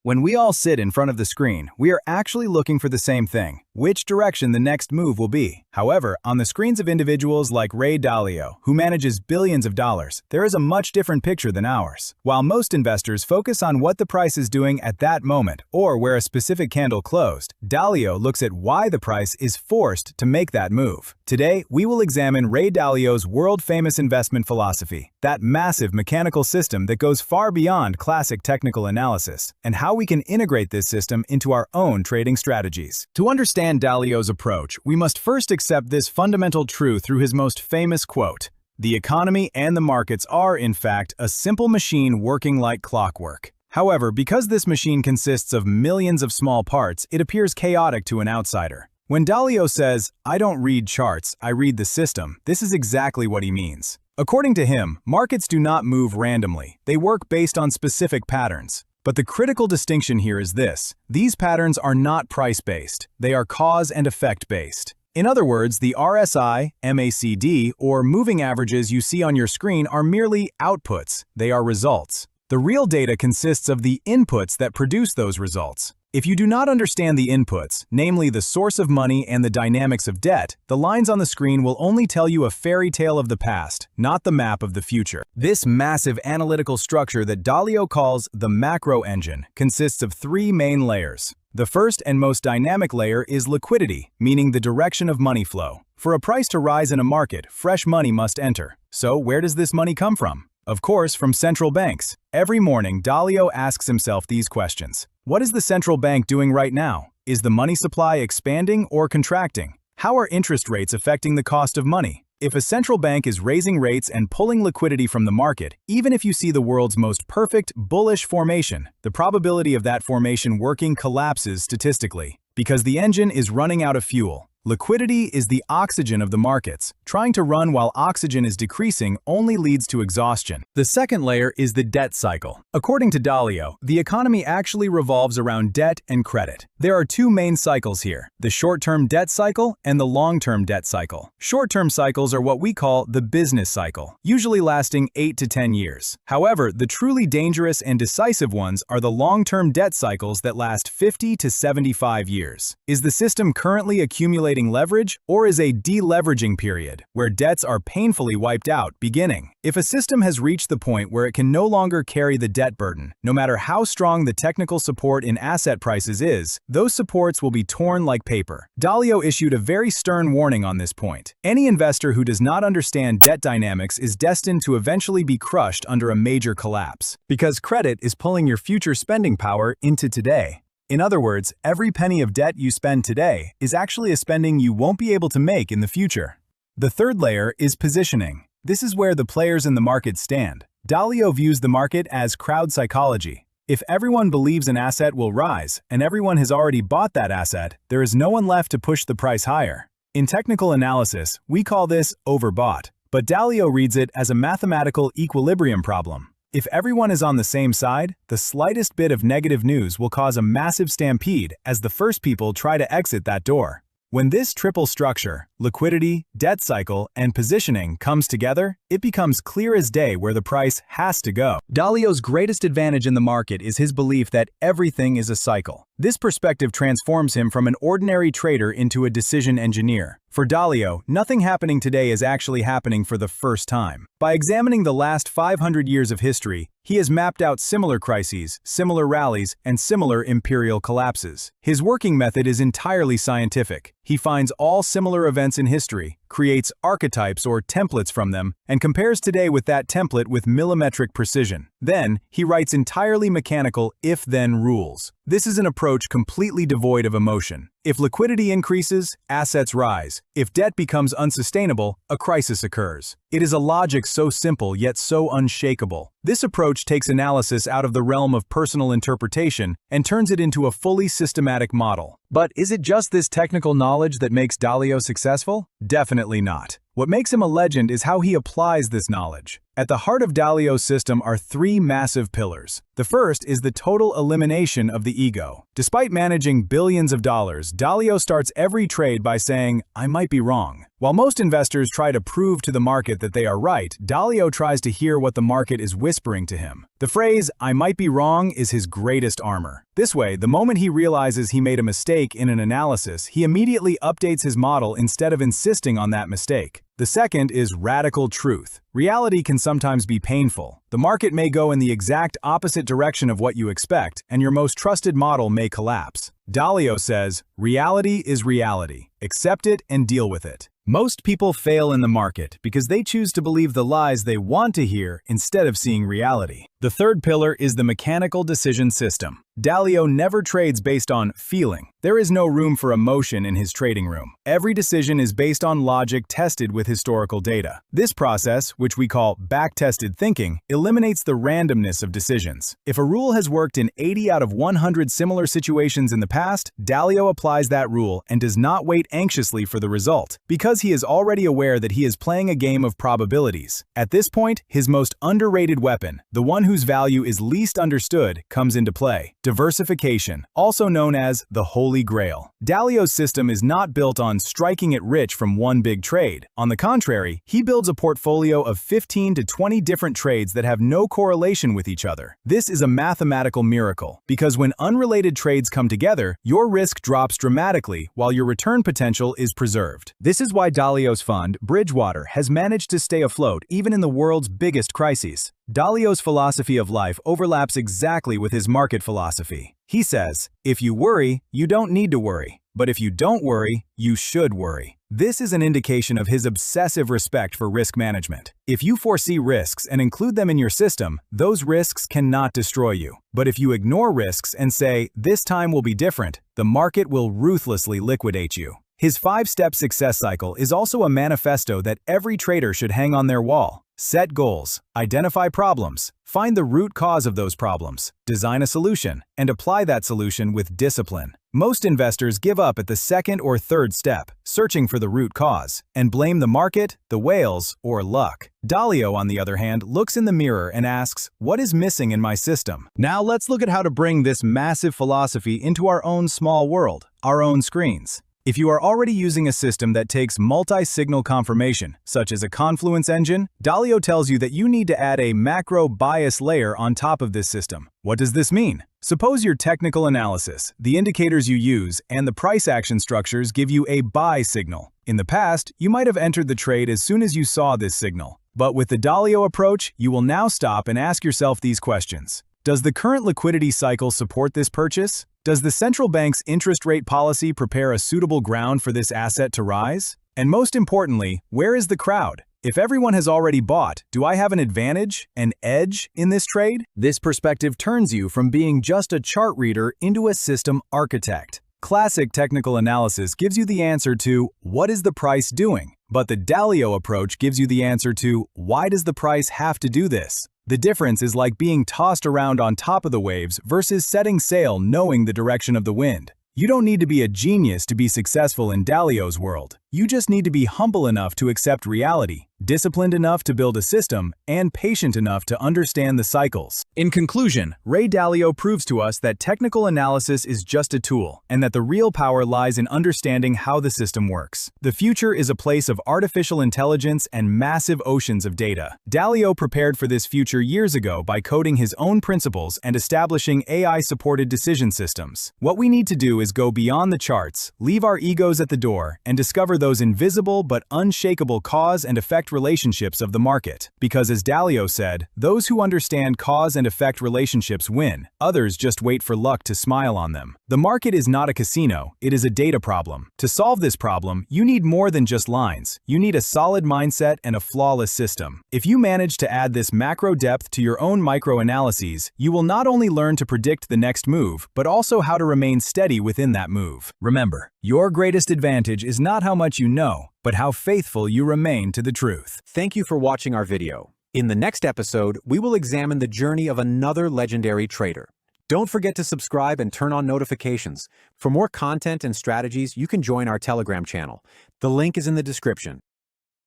When we all sit in front of the screen, we are actually looking for the same thing, which direction the next move will be. However, on the screens of individuals like Ray Dalio, who manages billions of dollars, there is a much different picture than ours. While most investors focus on what the price is doing at that moment or where a specific candle closed, Dalio looks at why the price is forced to make that move. Today, we will examine Ray Dalio's world-famous investment philosophy, that massive mechanical system that goes far beyond classic technical analysis, and how we can integrate this system into our own trading strategies. To understand Dalio's approach, we must first accept this fundamental truth through his most famous quote: "The economy and the markets are, in fact, a simple machine working like clockwork." However, because this machine consists of millions of small parts, it appears chaotic to an outsider. When Dalio says, "I don't read charts, I read the system," this is exactly what he means. According to him, markets do not move randomly. They work based on specific patterns. But the critical distinction here is this: these patterns are not price-based. They are cause and effect-based. In other words, the RSI, MACD, or moving averages you see on your screen are merely outputs. They are results. The real data consists of the inputs that produce those results. If you do not understand the inputs, namely the source of money and the dynamics of debt, the lines on the screen will only tell you a fairy tale of the past, not the map of the future. This massive analytical structure that Dalio calls the macro engine consists of three main layers. The first and most dynamic layer is liquidity, meaning the direction of money flow. For a price to rise in a market, fresh money must enter. So where does this money come from? Of course, from central banks. Every morning, Dalio asks himself these questions. What is the central bank doing right now? Is the money supply expanding or contracting? How are interest rates affecting the cost of money? If a central bank is raising rates and pulling liquidity from the market, even if you see the world's most perfect, bullish formation, the probability of that formation working collapses statistically, because the engine is running out of fuel. Liquidity is the oxygen of the markets. Trying to run while oxygen is decreasing only leads to exhaustion. The second layer is the debt cycle. According to Dalio, the economy actually revolves around debt and credit. There are two main cycles here: the short-term debt cycle and the long-term debt cycle. Short-term cycles are what we call the business cycle, usually lasting 8 to 10 years. However, the truly dangerous and decisive ones are the long-term debt cycles that last 50 to 75 years. Is the system currently accumulating leverage, or is a deleveraging period, where debts are painfully wiped out, beginning? If a system has reached the point where it can no longer carry the debt burden, no matter how strong the technical support in asset prices is, those supports will be torn like paper. Dalio issued a very stern warning on this point. Any investor who does not understand debt dynamics is destined to eventually be crushed under a major collapse, because credit is pulling your future spending power into today. In other words, every penny of debt you spend today is actually a spending you won't be able to make in the future. The third layer is positioning. This is where the players in the market stand. Dalio views the market as crowd psychology. If everyone believes an asset will rise, and everyone has already bought that asset, there is no one left to push the price higher. In technical analysis, we call this overbought, but Dalio reads it as a mathematical equilibrium problem. If everyone is on the same side, the slightest bit of negative news will cause a massive stampede as the first people try to exit that door. When this triple structure, liquidity, debt cycle, and positioning comes together, it becomes clear as day where the price has to go. Dalio's greatest advantage in the market is his belief that everything is a cycle. This perspective transforms him from an ordinary trader into a decision engineer. For Dalio, nothing happening today is actually happening for the first time. By examining the last 500 years of history, he has mapped out similar crises, similar rallies, and similar imperial collapses. His working method is entirely scientific. He finds all similar events in history, creates archetypes or templates from them, and compares today with that template with millimetric precision. Then, he writes entirely mechanical if-then rules. This is an approach completely devoid of emotion. If liquidity increases, assets rise. If debt becomes unsustainable, a crisis occurs. It is a logic so simple yet so unshakable. This approach takes analysis out of the realm of personal interpretation and turns it into a fully systematic model. But is it just this technical knowledge that makes Dalio successful? Definitely not. What makes him a legend is how he applies this knowledge. At the heart of Dalio's system are three massive pillars. The first is the total elimination of the ego. Despite managing billions of dollars, Dalio starts every trade by saying, "I might be wrong." While most investors try to prove to the market that they are right, Dalio tries to hear what the market is whispering to him. The phrase, "I might be wrong," is his greatest armor. This way, the moment he realizes he made a mistake in an analysis, he immediately updates his model instead of insisting on that mistake. The second is radical truth. Reality can sometimes be painful. The market may go in the exact opposite direction of what you expect, and your most trusted model may collapse. Dalio says, "Reality is reality. Accept it and deal with it." Most people fail in the market because they choose to believe the lies they want to hear instead of seeing reality. The third pillar is the mechanical decision system. Dalio never trades based on feeling. There is no room for emotion in his trading room. Every decision is based on logic tested with historical data. This process, which we call back-tested thinking, eliminates the randomness of decisions. If a rule has worked in 80 out of 100 similar situations in the past, Dalio applies that rule and does not wait anxiously for the result, because he is already aware that he is playing a game of probabilities. At this point, his most underrated weapon, the one whose value is least understood, comes into play. Diversification, also known as the Holy Grail. Dalio's system is not built on striking it rich from one big trade. On the contrary, he builds a portfolio of 15 to 20 different trades that have no correlation with each other. This is a mathematical miracle, because when unrelated trades come together, your risk drops dramatically while your return potential is preserved. This is why Dalio's fund, Bridgewater, has managed to stay afloat even in the world's biggest crises. Dalio's philosophy of life overlaps exactly with his market philosophy. He says, "If you worry, you don't need to worry. But if you don't worry, you should worry." This is an indication of his obsessive respect for risk management. If you foresee risks and include them in your system, those risks cannot destroy you. But if you ignore risks and say, "This time will be different," the market will ruthlessly liquidate you. His 5-step success cycle is also a manifesto that every trader should hang on their wall. Set goals, identify problems, find the root cause of those problems, design a solution, and apply that solution with discipline. Most investors give up at the second or third step, searching for the root cause, and blame the market, the whales, or luck. Dalio, on the other hand, looks in the mirror and asks, "What is missing in my system?" Now let's look at how to bring this massive philosophy into our own small world, our own screens. If you are already using a system that takes multi-signal confirmation, such as a confluence engine, Dalio tells you that you need to add a macro bias layer on top of this system. What does this mean? Suppose your technical analysis, the indicators you use, and the price action structures give you a buy signal. In the past, you might have entered the trade as soon as you saw this signal. But with the Dalio approach, you will now stop and ask yourself these questions. Does the current liquidity cycle support this purchase? Does the central bank's interest rate policy prepare a suitable ground for this asset to rise? And most importantly, where is the crowd? If everyone has already bought, do I have an advantage, an edge, in this trade? This perspective turns you from being just a chart reader into a system architect. Classic technical analysis gives you the answer to, what is the price doing? But the Dalio approach gives you the answer to, why does the price have to do this? The difference is like being tossed around on top of the waves versus setting sail knowing the direction of the wind. You don't need to be a genius to be successful in Dalio's world. You just need to be humble enough to accept reality, disciplined enough to build a system, and patient enough to understand the cycles. In conclusion, Ray Dalio proves to us that technical analysis is just a tool, and that the real power lies in understanding how the system works. The future is a place of artificial intelligence and massive oceans of data. Dalio prepared for this future years ago by coding his own principles and establishing AI-supported decision systems. What we need to do is go beyond the charts, leave our egos at the door, and discover those invisible but unshakable cause and effect relationships of the market. Because as Dalio said, those who understand cause and effect relationships win, others just wait for luck to smile on them. The market is not a casino, it is a data problem. To solve this problem, you need more than just lines. You need a solid mindset and a flawless system. If you manage to add this macro depth to your own micro analyses, you will not only learn to predict the next move, but also how to remain steady within that move. Remember, your greatest advantage is not how much you know, but how faithful you remain to the truth. Thank you for watching our video. In the next episode, we will examine the journey of another legendary trader. Don't forget to subscribe and turn on notifications. For more content and strategies, you can join our Telegram channel. The link is in the description.